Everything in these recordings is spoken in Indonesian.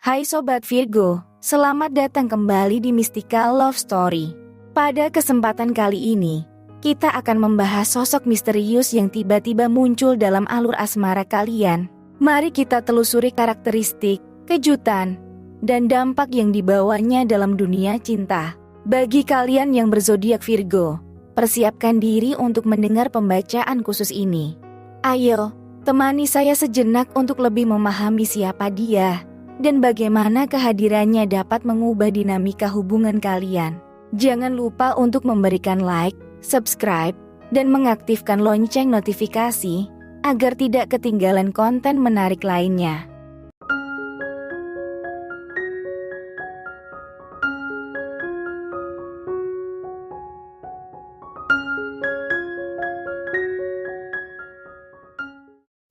Hai Sobat Virgo, selamat datang kembali di Mystical Love Story. Pada kesempatan kali ini, kita akan membahas sosok misterius yang tiba-tiba muncul dalam alur asmara kalian. Mari kita telusuri karakteristik, kejutan, dan dampak yang dibawanya dalam dunia cinta. Bagi kalian yang berzodiak Virgo, persiapkan diri untuk mendengar pembacaan khusus ini. Ayo, temani saya sejenak untuk lebih memahami siapa dia dan bagaimana kehadirannya dapat mengubah dinamika hubungan kalian. Jangan lupa untuk memberikan like, subscribe, dan mengaktifkan lonceng notifikasi agar tidak ketinggalan konten menarik lainnya.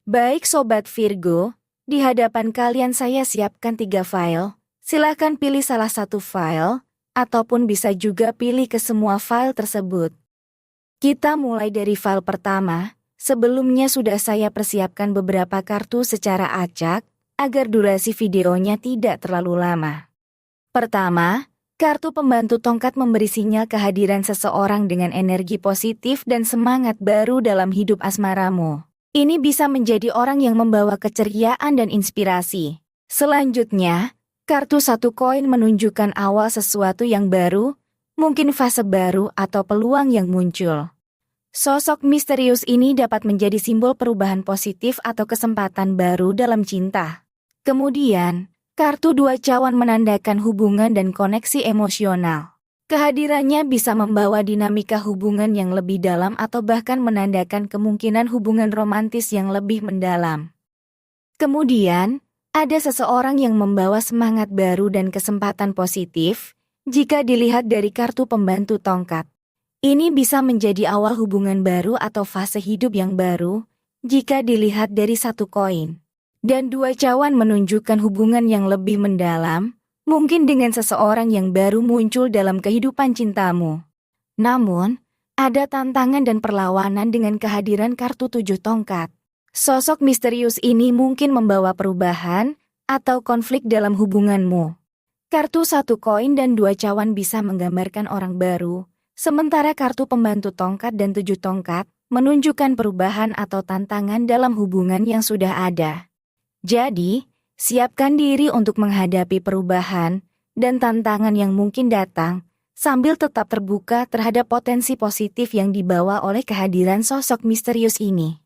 Baik Sobat Virgo, di hadapan kalian saya siapkan 3 file. Silahkan pilih salah satu file, ataupun bisa juga pilih ke semua file tersebut. Kita mulai dari file pertama. Sebelumnya sudah saya persiapkan beberapa kartu secara acak, agar durasi videonya tidak terlalu lama. Pertama, kartu pembantu tongkat memberi sinyal kehadiran seseorang dengan energi positif dan semangat baru dalam hidup asmaramu. Ini bisa menjadi orang yang membawa keceriaan dan inspirasi. Selanjutnya, kartu 1 koin menunjukkan awal sesuatu yang baru, mungkin fase baru atau peluang yang muncul. Sosok misterius ini dapat menjadi simbol perubahan positif atau kesempatan baru dalam cinta. Kemudian, kartu 2 cawan menandakan hubungan dan koneksi emosional. Kehadirannya bisa membawa dinamika hubungan yang lebih dalam atau bahkan menandakan kemungkinan hubungan romantis yang lebih mendalam. Kemudian, ada seseorang yang membawa semangat baru dan kesempatan positif jika dilihat dari kartu pembantu tongkat. Ini bisa menjadi awal hubungan baru atau fase hidup yang baru jika dilihat dari 1 koin. Dan 2 cawan menunjukkan hubungan yang lebih mendalam, mungkin dengan seseorang yang baru muncul dalam kehidupan cintamu. Namun, ada tantangan dan perlawanan dengan kehadiran kartu 7 tongkat. Sosok misterius ini mungkin membawa perubahan atau konflik dalam hubunganmu. Kartu 1 koin dan 2 cawan bisa menggambarkan orang baru, sementara kartu pembantu tongkat dan 7 tongkat menunjukkan perubahan atau tantangan dalam hubungan yang sudah ada. Jadi, siapkan diri untuk menghadapi perubahan dan tantangan yang mungkin datang, sambil tetap terbuka terhadap potensi positif yang dibawa oleh kehadiran sosok misterius ini.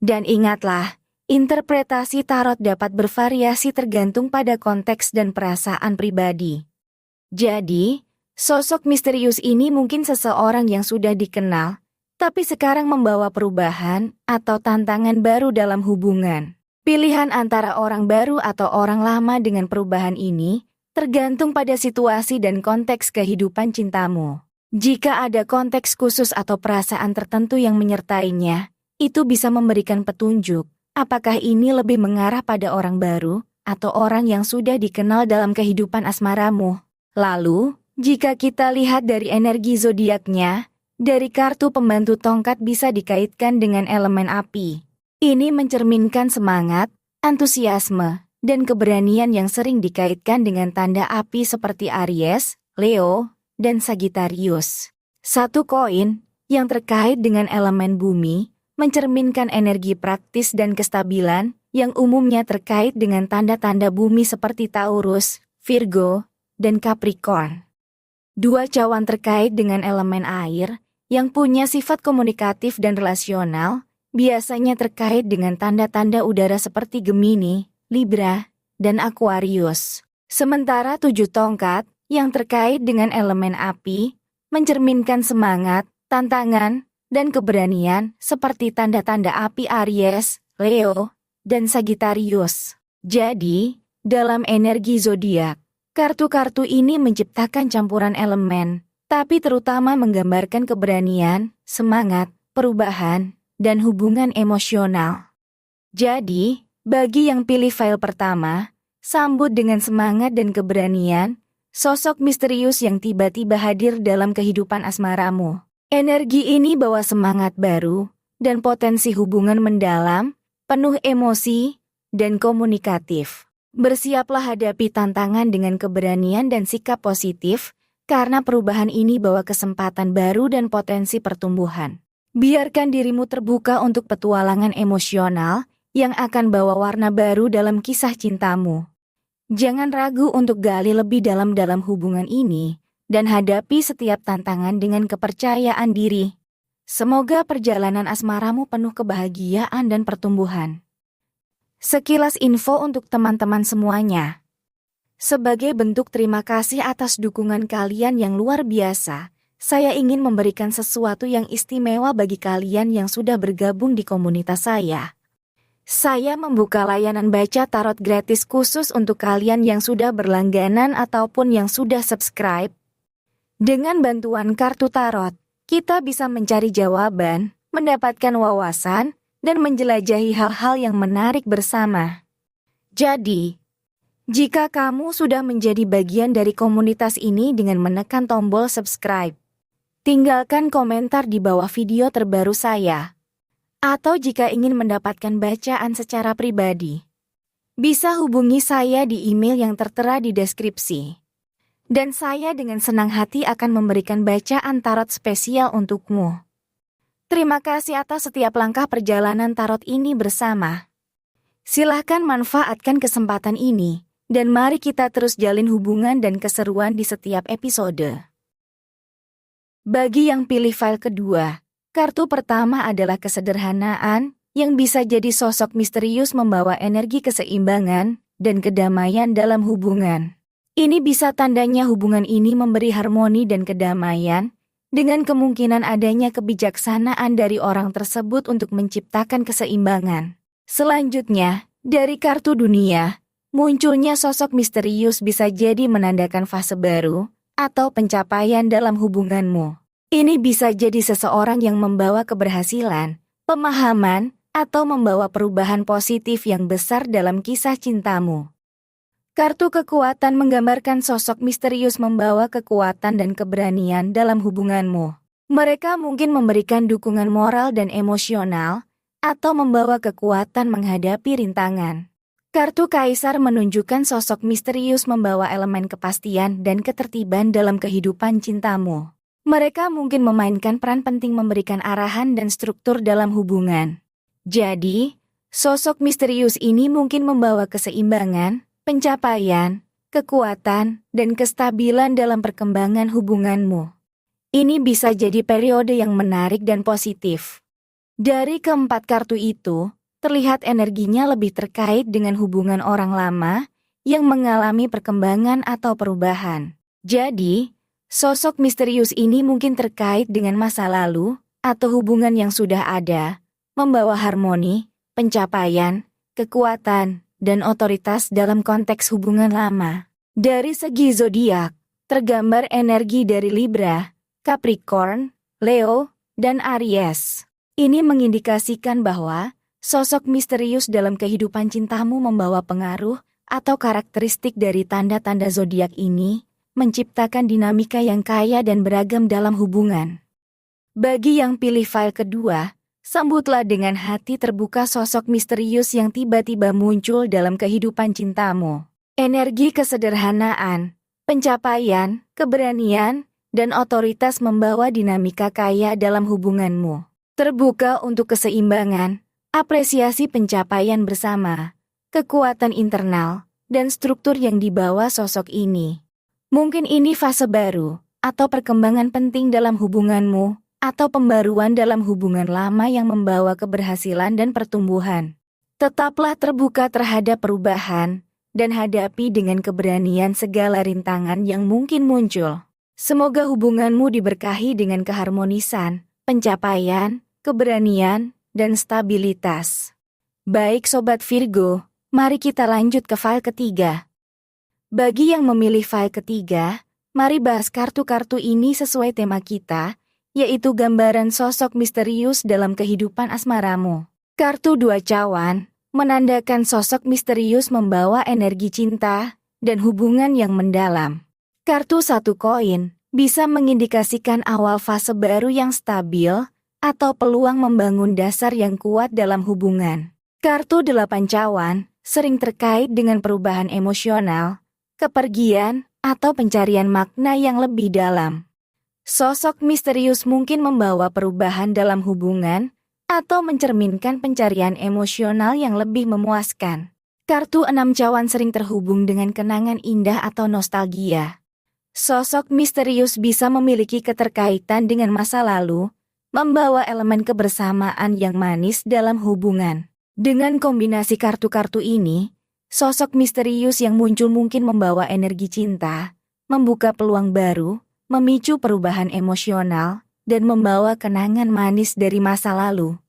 Dan ingatlah, interpretasi tarot dapat bervariasi tergantung pada konteks dan perasaan pribadi. Jadi, sosok misterius ini mungkin seseorang yang sudah dikenal, tapi sekarang membawa perubahan atau tantangan baru dalam hubungan. Pilihan antara orang baru atau orang lama dengan perubahan ini tergantung pada situasi dan konteks kehidupan cintamu. Jika ada konteks khusus atau perasaan tertentu yang menyertainya, itu bisa memberikan petunjuk apakah ini lebih mengarah pada orang baru atau orang yang sudah dikenal dalam kehidupan asmaramu. Lalu, jika kita lihat dari energi zodiaknya, dari kartu pembantu tongkat bisa dikaitkan dengan elemen api. Ini mencerminkan semangat, antusiasme, dan keberanian yang sering dikaitkan dengan tanda api seperti Aries, Leo, dan Sagittarius. 1 koin, yang terkait dengan elemen bumi, mencerminkan energi praktis dan kestabilan yang umumnya terkait dengan tanda-tanda bumi seperti Taurus, Virgo, dan Capricorn. 2 cawan terkait dengan elemen air, yang punya sifat komunikatif dan relasional, biasanya terkait dengan tanda-tanda udara seperti Gemini, Libra, dan Aquarius. Sementara 7 tongkat, yang terkait dengan elemen api, mencerminkan semangat, tantangan, dan keberanian seperti tanda-tanda api Aries, Leo, dan Sagittarius. Jadi, dalam energi zodiak, kartu-kartu ini menciptakan campuran elemen, tapi terutama menggambarkan keberanian, semangat, perubahan, dan hubungan emosional. Jadi, bagi yang pilih file pertama, sambut dengan semangat dan keberanian, sosok misterius yang tiba-tiba hadir dalam kehidupan asmaramu. Energi ini bawa semangat baru, dan potensi hubungan mendalam, penuh emosi, dan komunikatif. Bersiaplah hadapi tantangan dengan keberanian dan sikap positif, karena perubahan ini bawa kesempatan baru dan potensi pertumbuhan. Biarkan dirimu terbuka untuk petualangan emosional yang akan bawa warna baru dalam kisah cintamu. Jangan ragu untuk gali lebih dalam hubungan ini, dan hadapi setiap tantangan dengan kepercayaan diri. Semoga perjalanan asmaramu penuh kebahagiaan dan pertumbuhan. Sekilas info untuk teman-teman semuanya. Sebagai bentuk terima kasih atas dukungan kalian yang luar biasa, saya ingin memberikan sesuatu yang istimewa bagi kalian yang sudah bergabung di komunitas saya. Saya membuka layanan baca tarot gratis khusus untuk kalian yang sudah berlangganan ataupun yang sudah subscribe. Dengan bantuan kartu tarot, kita bisa mencari jawaban, mendapatkan wawasan, dan menjelajahi hal-hal yang menarik bersama. Jadi, jika kamu sudah menjadi bagian dari komunitas ini dengan menekan tombol subscribe, tinggalkan komentar di bawah video terbaru saya. Atau jika ingin mendapatkan bacaan secara pribadi, bisa hubungi saya di email yang tertera di deskripsi. Dan saya dengan senang hati akan memberikan bacaan tarot spesial untukmu. Terima kasih atas setiap langkah perjalanan tarot ini bersama. Silahkan manfaatkan kesempatan ini, dan mari kita terus jalin hubungan dan keseruan di setiap episode. Bagi yang pilih file kedua, kartu pertama adalah kesederhanaan, yang bisa jadi sosok misterius membawa energi keseimbangan dan kedamaian dalam hubungan. Ini bisa tandanya hubungan ini memberi harmoni dan kedamaian, dengan kemungkinan adanya kebijaksanaan dari orang tersebut untuk menciptakan keseimbangan. Selanjutnya, dari kartu dunia, munculnya sosok misterius bisa jadi menandakan fase baru atau pencapaian dalam hubunganmu. Ini bisa jadi seseorang yang membawa keberhasilan, pemahaman, atau membawa perubahan positif yang besar dalam kisah cintamu. Kartu kekuatan menggambarkan sosok misterius membawa kekuatan dan keberanian dalam hubunganmu. Mereka mungkin memberikan dukungan moral dan emosional, atau membawa kekuatan menghadapi rintangan. Kartu kaisar menunjukkan sosok misterius membawa elemen kepastian dan ketertiban dalam kehidupan cintamu. Mereka mungkin memainkan peran penting memberikan arahan dan struktur dalam hubungan. Jadi, sosok misterius ini mungkin membawa keseimbangan, pencapaian, kekuatan, dan kestabilan dalam perkembangan hubunganmu. Ini bisa jadi periode yang menarik dan positif. Dari keempat kartu itu, terlihat energinya lebih terkait dengan hubungan orang lama yang mengalami perkembangan atau perubahan. Jadi, sosok misterius ini mungkin terkait dengan masa lalu atau hubungan yang sudah ada, membawa harmoni, pencapaian, kekuatan, dan otoritas dalam konteks hubungan lama. Dari segi zodiak, tergambar energi dari Libra, Capricorn, Leo, dan Aries. Ini mengindikasikan bahwa sosok misterius dalam kehidupan cintamu membawa pengaruh atau karakteristik dari tanda-tanda zodiak ini, menciptakan dinamika yang kaya dan beragam dalam hubungan. Bagi yang pilih file kedua, sambutlah dengan hati terbuka sosok misterius yang tiba-tiba muncul dalam kehidupan cintamu. Energi kesederhanaan, pencapaian, keberanian, dan otoritas membawa dinamika kaya dalam hubunganmu. Terbuka untuk keseimbangan, apresiasi pencapaian bersama, kekuatan internal, dan struktur yang dibawa sosok ini. Mungkin ini fase baru, atau perkembangan penting dalam hubunganmu, atau pembaruan dalam hubungan lama yang membawa keberhasilan dan pertumbuhan. Tetaplah terbuka terhadap perubahan, dan hadapi dengan keberanian segala rintangan yang mungkin muncul. Semoga hubunganmu diberkahi dengan keharmonisan, pencapaian, keberanian, dan stabilitas. Baik Sobat Virgo, mari kita lanjut ke file ketiga. Bagi yang memilih file ketiga, mari bahas kartu-kartu ini sesuai tema kita, yaitu gambaran sosok misterius dalam kehidupan asmaramu. Kartu dua cawan, menandakan sosok misterius membawa energi cinta dan hubungan yang mendalam. Kartu satu koin, bisa mengindikasikan awal fase baru yang stabil, atau peluang membangun dasar yang kuat dalam hubungan. Kartu delapan cawan, sering terkait dengan perubahan emosional, kepergian, atau pencarian makna yang lebih dalam. Sosok misterius mungkin membawa perubahan dalam hubungan atau mencerminkan pencarian emosional yang lebih memuaskan. Kartu 6 cawan sering terhubung dengan kenangan indah atau nostalgia. Sosok misterius bisa memiliki keterkaitan dengan masa lalu, membawa elemen kebersamaan yang manis dalam hubungan. Dengan kombinasi kartu-kartu ini, sosok misterius yang muncul mungkin membawa energi cinta, membuka peluang baru, memicu perubahan emosional, dan membawa kenangan manis dari masa lalu.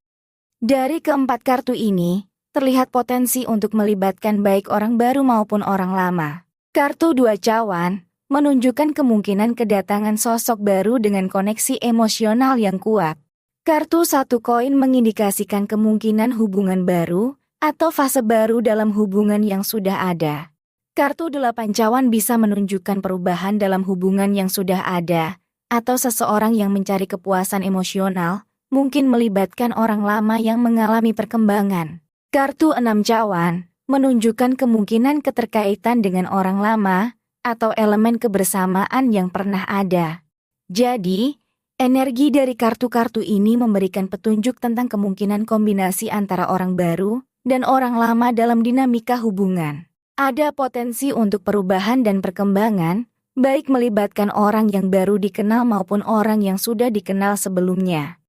Dari keempat kartu ini, terlihat potensi untuk melibatkan baik orang baru maupun orang lama. Kartu 2 cawan menunjukkan kemungkinan kedatangan sosok baru dengan koneksi emosional yang kuat. Kartu 1 koin mengindikasikan kemungkinan hubungan baru atau fase baru dalam hubungan yang sudah ada. Kartu 8 cawan bisa menunjukkan perubahan dalam hubungan yang sudah ada, atau seseorang yang mencari kepuasan emosional, mungkin melibatkan orang lama yang mengalami perkembangan. Kartu 6 cawan menunjukkan kemungkinan keterkaitan dengan orang lama atau elemen kebersamaan yang pernah ada. Jadi, energi dari kartu-kartu ini memberikan petunjuk tentang kemungkinan kombinasi antara orang baru dan orang lama dalam dinamika hubungan. Ada potensi untuk perubahan dan perkembangan, baik melibatkan orang yang baru dikenal maupun orang yang sudah dikenal sebelumnya.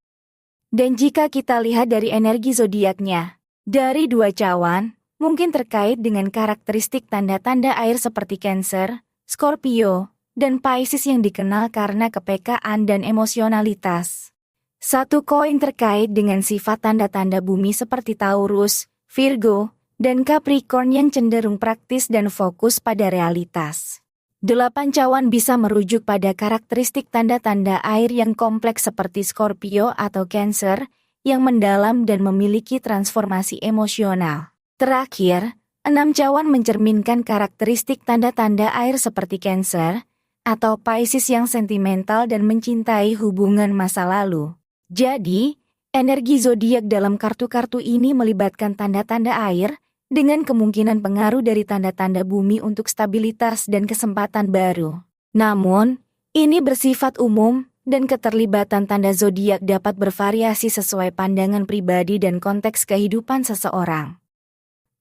Dan jika kita lihat dari energi zodiaknya, dari 2 cawan, mungkin terkait dengan karakteristik tanda-tanda air seperti Cancer, Scorpio, dan Pisces yang dikenal karena kepekaan dan emosionalitas. 1 koin terkait dengan sifat tanda-tanda bumi seperti Taurus, Virgo, dan Capricorn yang cenderung praktis dan fokus pada realitas. 8 cawan bisa merujuk pada karakteristik tanda-tanda air yang kompleks seperti Scorpio atau Cancer, yang mendalam dan memiliki transformasi emosional. Terakhir, 6 cawan mencerminkan karakteristik tanda-tanda air seperti Cancer atau Pisces yang sentimental dan mencintai hubungan masa lalu. Jadi, energi zodiak dalam kartu-kartu ini melibatkan tanda-tanda air dengan kemungkinan pengaruh dari tanda-tanda bumi untuk stabilitas dan kesempatan baru. Namun, ini bersifat umum, dan keterlibatan tanda zodiak dapat bervariasi sesuai pandangan pribadi dan konteks kehidupan seseorang.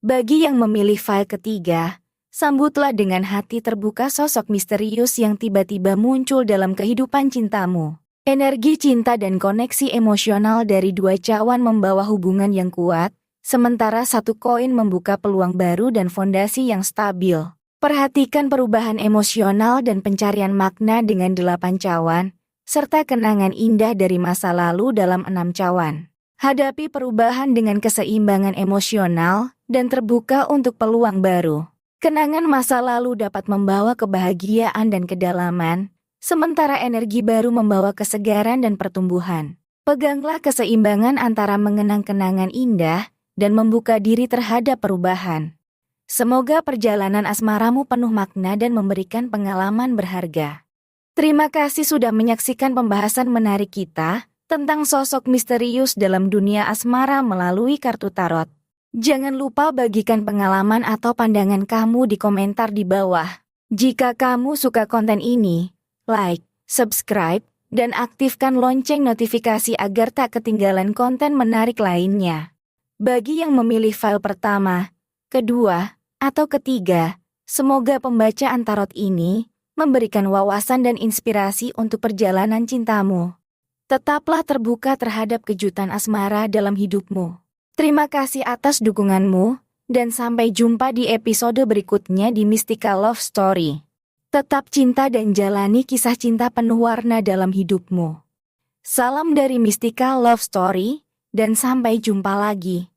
Bagi yang memilih file ketiga, sambutlah dengan hati terbuka sosok misterius yang tiba-tiba muncul dalam kehidupan cintamu. Energi cinta dan koneksi emosional dari 2 cawan membawa hubungan yang kuat, sementara 1 koin membuka peluang baru dan fondasi yang stabil. Perhatikan perubahan emosional dan pencarian makna dengan 8 cawan, serta kenangan indah dari masa lalu dalam 6 cawan. Hadapi perubahan dengan keseimbangan emosional dan terbuka untuk peluang baru. Kenangan masa lalu dapat membawa kebahagiaan dan kedalaman, sementara energi baru membawa kesegaran dan pertumbuhan. Peganglah keseimbangan antara mengenang kenangan indah dan membuka diri terhadap perubahan. Semoga perjalanan asmaramu penuh makna dan memberikan pengalaman berharga. Terima kasih sudah menyaksikan pembahasan menarik kita tentang sosok misterius dalam dunia asmara melalui kartu tarot. Jangan lupa bagikan pengalaman atau pandangan kamu di komentar di bawah. Jika kamu suka konten ini, like, subscribe, dan aktifkan lonceng notifikasi agar tak ketinggalan konten menarik lainnya. Bagi yang memilih file pertama, kedua, atau ketiga, semoga pembacaan tarot ini memberikan wawasan dan inspirasi untuk perjalanan cintamu. Tetaplah terbuka terhadap kejutan asmara dalam hidupmu. Terima kasih atas dukunganmu, dan sampai jumpa di episode berikutnya di Mystika Love Story. Tetap cinta dan jalani kisah cinta penuh warna dalam hidupmu. Salam dari Mystika Love Story, dan sampai jumpa lagi.